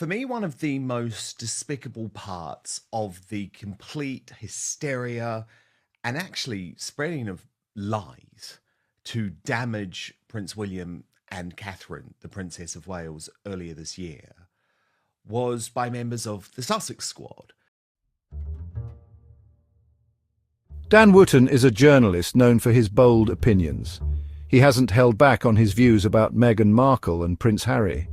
For me, one of the most despicable parts of the complete hysteria and actually spreading of lies to damage Prince William and Catherine, the Princess of Wales, earlier this year was by members of the Sussex Squad. Dan Wootten is a journalist known for his bold opinions. He hasn't held back on his views about Meghan Markle and Prince Harry.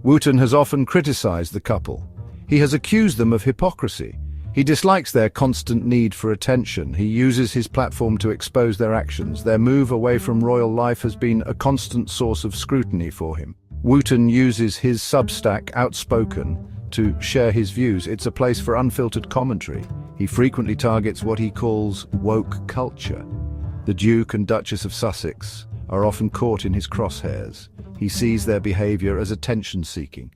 Wootten has often criticised the couple. He has accused them of hypocrisy. He dislikes their constant need for attention. He uses his platform to expose their actions. Their move away from royal life has been a constant source of scrutiny for him. Wootten uses his Substack, Outspoken, to share his views. It's a place for unfiltered commentary. He frequently targets what he calls woke culture. The Duke and Duchess of Sussex are often caught in his crosshairs. He sees their behaviour as attention-seeking.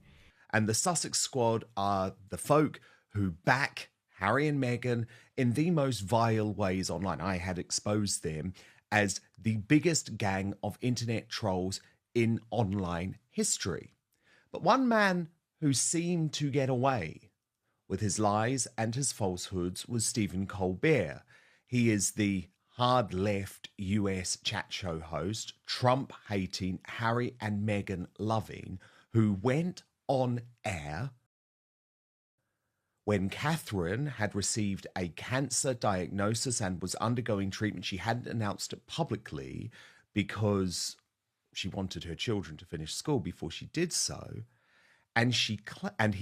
And the Sussex Squad are the folk who back Harry and Meghan in the most vile ways online. I had exposed them as the biggest gang of internet trolls in online history. But one man who seemed to get away with his lies and his falsehoods was Stephen Colbert. He is the hard left US chat show host, Trump hating, Harry and Meghan loving, who went on air when Catherine had received a cancer diagnosis and was undergoing treatment. She hadn't announced it publicly because she wanted her children to finish school before she did so. And he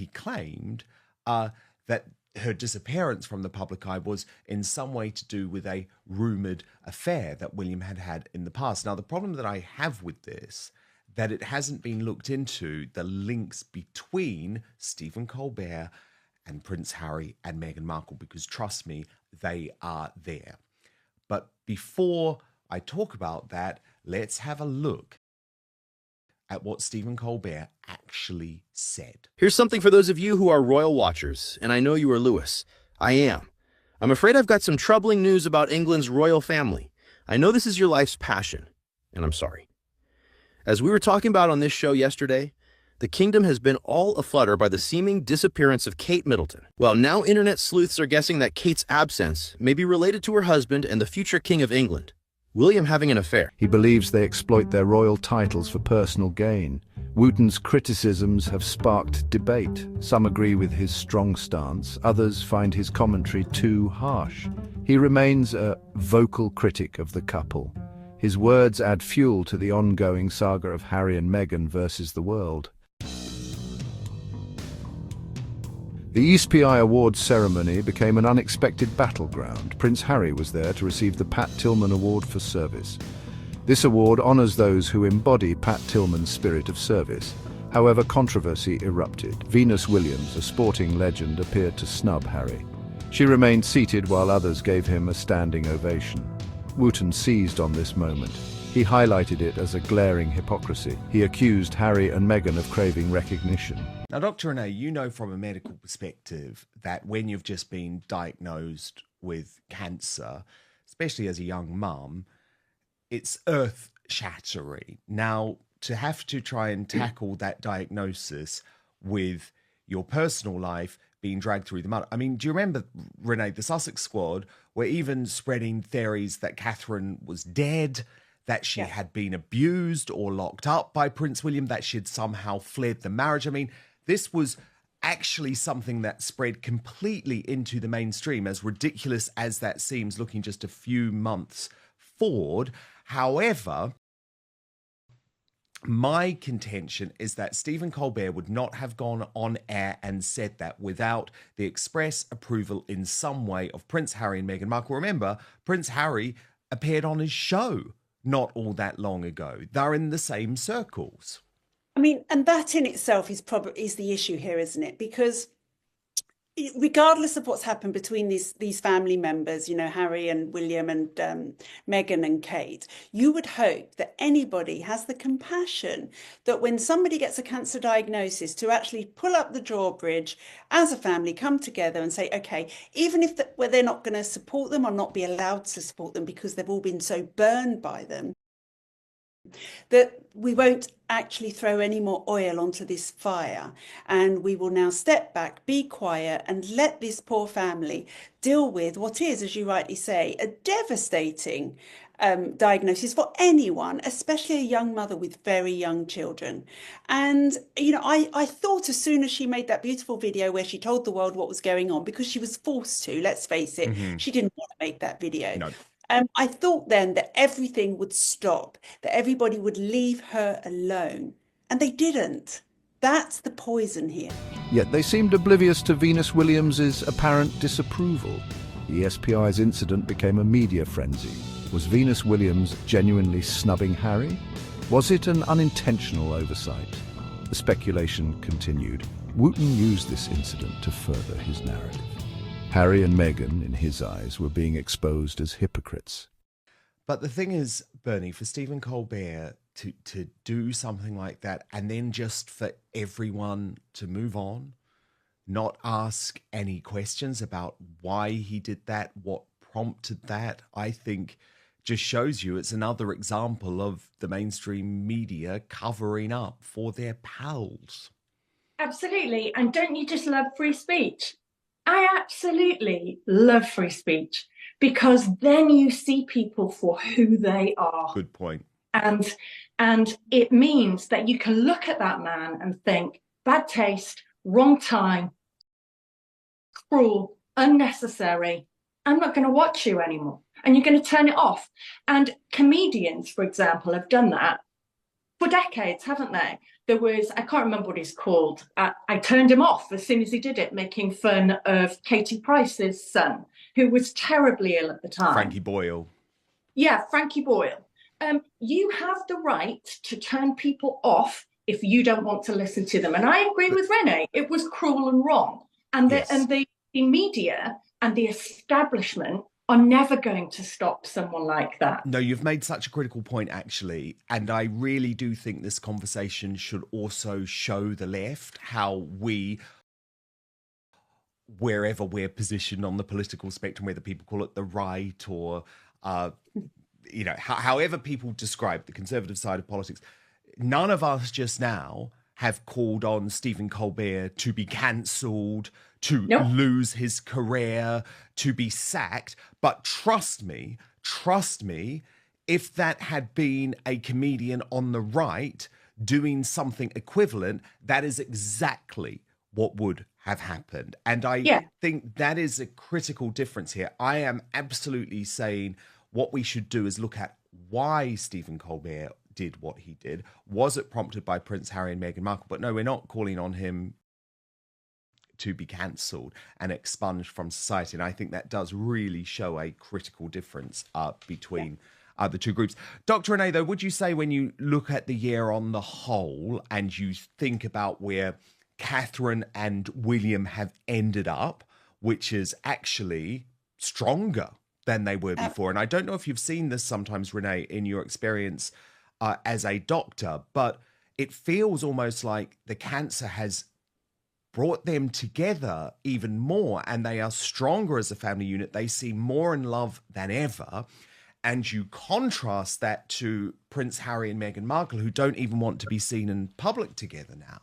claimed that her disappearance from the public eye was in some way to do with a rumoured affair that William had had in the past. Now, the problem that I have with this, that it hasn't been looked into the links between Stephen Colbert and Prince Harry and Meghan Markle, because trust me, they are there. But before I talk about that, let's have a look at what Stephen Colbert actually said. Here's something for those of you who are royal watchers, and I know you are Lewis. I am. I'm afraid I've got some troubling news about England's royal family. I know this is your life's passion, and I'm sorry. As we were talking about on this show yesterday, the kingdom has been all aflutter by the seeming disappearance of Kate Middleton. Well, now internet sleuths are guessing that Kate's absence may be related to her husband and the future King of England, William, having an affair. He believes they exploit their royal titles for personal gain. Wooten's criticisms have sparked debate. Some agree with his strong stance, others find his commentary too harsh. He remains a vocal critic of the couple. His words add fuel to the ongoing saga of Harry and Meghan versus the world. The ESPI Awards ceremony became an unexpected battleground. Prince Harry was there to receive the Pat Tillman Award for Service. This award honours those who embody Pat Tillman's spirit of service. However, controversy erupted. Venus Williams, a sporting legend, appeared to snub Harry. She remained seated while others gave him a standing ovation. Wootten seized on this moment. He highlighted it as a glaring hypocrisy. He accused Harry and Meghan of craving recognition. Now, Dr. Renee, you know from a medical perspective that when you've just been diagnosed with cancer, especially as a young mum, it's earth-shattering. Now, to have to try and tackle that diagnosis with your personal life being dragged through the mud. I mean, do you remember, Renee, the Sussex Squad were even spreading theories that Catherine was dead, that she had been abused or locked up by Prince William, that she'd somehow fled the marriage. I mean, this was actually something that spread completely into the mainstream, as ridiculous as that seems looking just a few months forward. However, my contention is that Stephen Colbert would not have gone on air and said that without the express approval in some way of Prince Harry and Meghan Markle. Remember, Prince Harry appeared on his show not all that long ago. They're in the same circles. I mean, and that in itself is the issue here, isn't it? Because regardless of what's happened between these family members, you know, Harry and William and Meghan and Kate, you would hope that anybody has the compassion that when somebody gets a cancer diagnosis to actually pull up the drawbridge as a family, come together and say, okay, even if where they're not going to support them or not be allowed to support them because they've all been so burned by them, that we won't actually throw any more oil onto this fire, and we will now step back, be quiet, and let this poor family deal with what is, as you rightly say, a devastating diagnosis for anyone, especially a young mother with very young children. And, you know, I thought as soon as she made that beautiful video where she told the world what was going on, because she was forced to, let's face it, she didn't want to make that video. No. I thought then that everything would stop, that everybody would leave her alone. And they didn't. That's the poison here. Yet they seemed oblivious to Venus Williams's apparent disapproval. The SPI's incident became a media frenzy. Was Venus Williams genuinely snubbing Harry? Was it an unintentional oversight? The speculation continued. Wootten used this incident to further his narrative. Harry and Meghan, in his eyes, were being exposed as hypocrites. But the thing is, Bernie, for Stephen Colbert to do something like that and then just for everyone to move on, not ask any questions about why he did that, what prompted that, I think just shows you it's another example of the mainstream media covering up for their pals. Absolutely. And don't you just love free speech? I absolutely love free speech, because then you see people for who they are. Good point. And it means that you can look at that man and think, bad taste, wrong time, cruel, unnecessary. I'm not going to watch you anymore. And you're going to turn it off. And comedians, for example, have done that for decades, haven't they? There was, I can't remember what he's called. I turned him off as soon as he did it, making fun of Katie Price's son, who was terribly ill at the time. Frankie Boyle. Yeah, Frankie Boyle. You have the right to turn people off if you don't want to listen to them. And I agree with Renee. It was cruel and wrong. And the media and the establishment are never going to stop someone like that. No, you've made such a critical point, actually. And I really do think this conversation should also show the left how we, wherever we're positioned on the political spectrum, whether people call it the right or, you know, however people describe the conservative side of politics, none of us just now have called on Stephen Colbert to be cancelled, to lose his career, to be sacked. But trust me, if that had been a comedian on the right doing something equivalent, that is exactly what would have happened. And I think that is a critical difference here. I am absolutely saying what we should do is look at why Stephen Colbert did what he did. Was it prompted by Prince Harry and Meghan Markle? But no, we're not calling on him to be cancelled and expunged from society. And I think that does really show a critical difference between the two groups. Dr. Renee, though, would you say when you look at the year on the whole and you think about where Catherine and William have ended up, which is actually stronger than they were before? And I don't know if you've seen this sometimes, Renee, in your experience as a doctor, but it feels almost like the cancer has brought them together even more, and they are stronger as a family unit. They seem more in love than ever. And you contrast that to Prince Harry and Meghan Markle, who don't even want to be seen in public together now.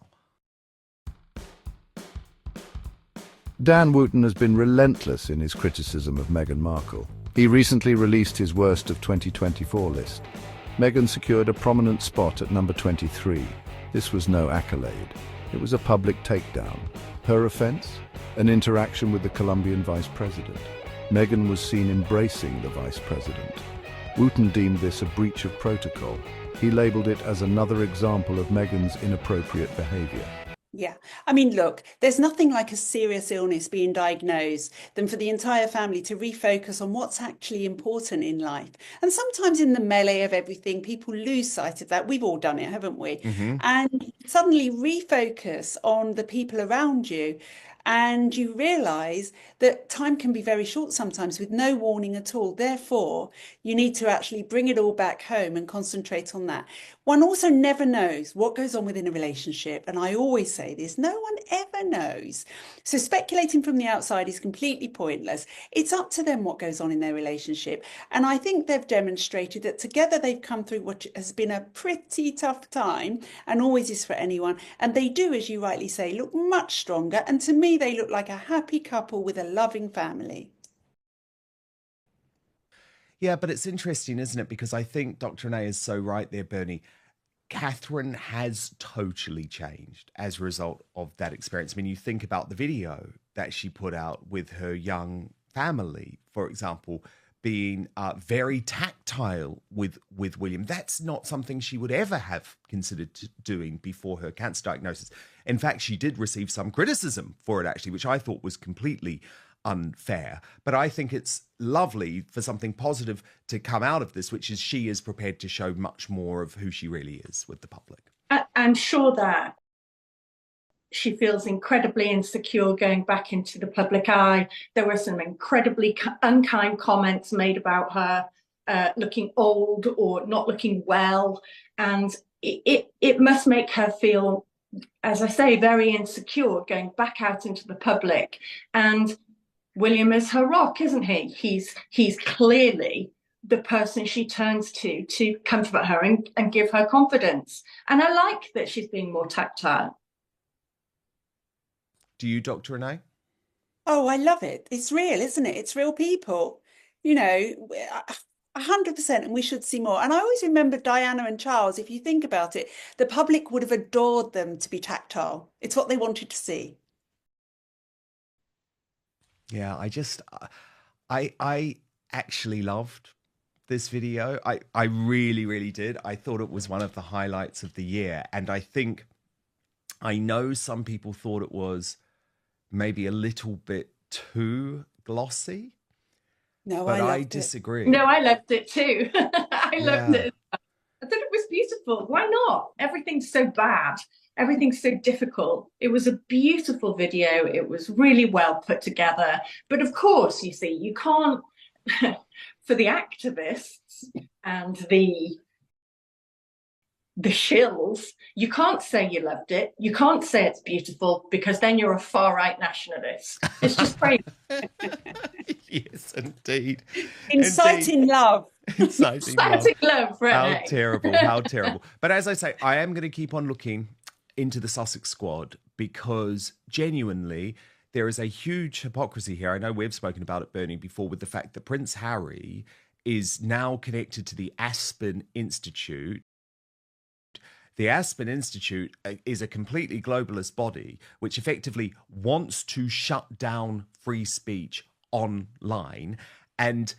Dan Wootten has been relentless in his criticism of Meghan Markle. He recently released his worst of 2024 list. Meghan secured a prominent spot at number 23. This was no accolade. It was a public takedown. Her offense? An interaction with the Colombian vice president. Meghan was seen embracing the vice president. Wootten deemed this a breach of protocol. He labeled it as another example of Meghan's inappropriate behavior. Yeah. I mean, look, there's nothing like a serious illness being diagnosed than for the entire family to refocus on what's actually important in life. And sometimes in the melee of everything, people lose sight of that. We've all done it, haven't we? And suddenly refocus on the people around you. And you realize that time can be very short sometimes with no warning at all. Therefore, you need to actually bring it all back home and concentrate on that. One also never knows what goes on within a relationship. And I always say, say this. No one ever knows. So speculating from the outside is completely pointless. It's up to them what goes on in their relationship. And I think they've demonstrated that together they've come through what has been a pretty tough time, and always is for anyone. And they do, as you rightly say, look much stronger. And to me, they look like a happy couple with a loving family. Yeah, but it's interesting, isn't it? Because I think Dr. Renee is so right there, Bernie. Catherine has totally changed as a result of that experience. I mean, you think about the video that she put out with her young family, for example, being very tactile with William. That's not something she would ever have considered doing before her cancer diagnosis. In fact, she did receive some criticism for it, actually, which I thought was completely unfair. But I think it's lovely for something positive to come out of this, which is she is prepared to show much more of who she really is with the public. I'm sure that she feels incredibly insecure going back into the public eye. There were some incredibly unkind comments made about her looking old or not looking well. And it must make her feel, as I say, very insecure going back out into the public. And William is her rock, isn't he? He's clearly the person she turns to comfort her and give her confidence. And I like that she's being more tactile. Do you, Dr. Renee? Oh, I love it. It's real, isn't it? It's real people, 100%, and we should see more. And I always remember Diana and Charles. If you think about it, the public would have adored them to be tactile. It's what they wanted to see. Yeah, I actually loved this video. I really, really did. I thought it was one of the highlights of the year. And I know some people thought it was maybe a little bit too glossy. No, but I I disagree. No, I loved it too. I loved it. Yeah. I thought it was beautiful. Why not? Everything's so bad. Everything's so difficult. It was a beautiful video. It was really well put together. But of course, you see, you can't, for the activists and the shills, you can't say you loved it. You can't say it's beautiful, because then you're a far-right nationalist. It's just crazy. Yes, indeed. Inciting love. Inciting love, right? How terrible, how terrible. But as I say, I am going to keep on looking into the Sussex squad, because genuinely there is a huge hypocrisy here. I know we've spoken about it, Bernie, before, with the fact that Prince Harry is now connected to the Aspen Institute. The Aspen Institute is a completely globalist body which effectively wants to shut down free speech online. And,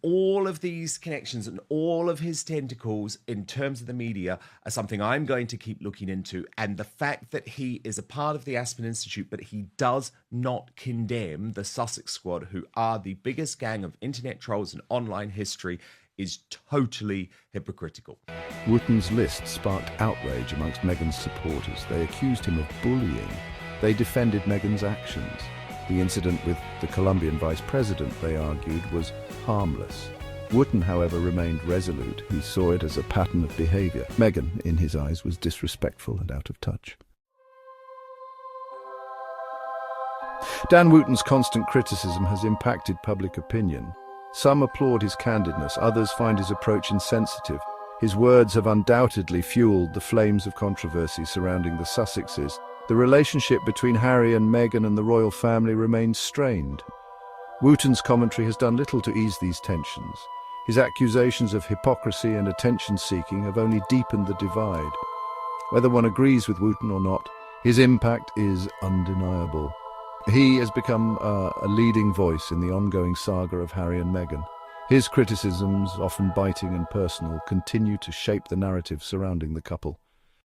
all of these connections and all of his tentacles in terms of the media are something I'm going to keep looking into. And the fact that he is a part of the Aspen Institute, but he does not condemn the Sussex Squad, who are the biggest gang of internet trolls in online history, is totally hypocritical. Wooten's list sparked outrage amongst Meghan's supporters. They accused him of bullying. They defended Meghan's actions. The incident with the Colombian vice president, they argued, was harmless. Wootten, however, remained resolute. He saw it as a pattern of behaviour. Meghan, in his eyes, was disrespectful and out of touch. Dan Wooten's constant criticism has impacted public opinion. Some applaud his candidness, others find his approach insensitive. His words have undoubtedly fueled the flames of controversy surrounding the Sussexes. The relationship between Harry and Meghan and the royal family remains strained. Wooten's commentary has done little to ease these tensions. His accusations of hypocrisy and attention-seeking have only deepened the divide. Whether one agrees with Wootten or not, his impact is undeniable. He has become a leading voice in the ongoing saga of Harry and Meghan. His criticisms, often biting and personal, continue to shape the narrative surrounding the couple.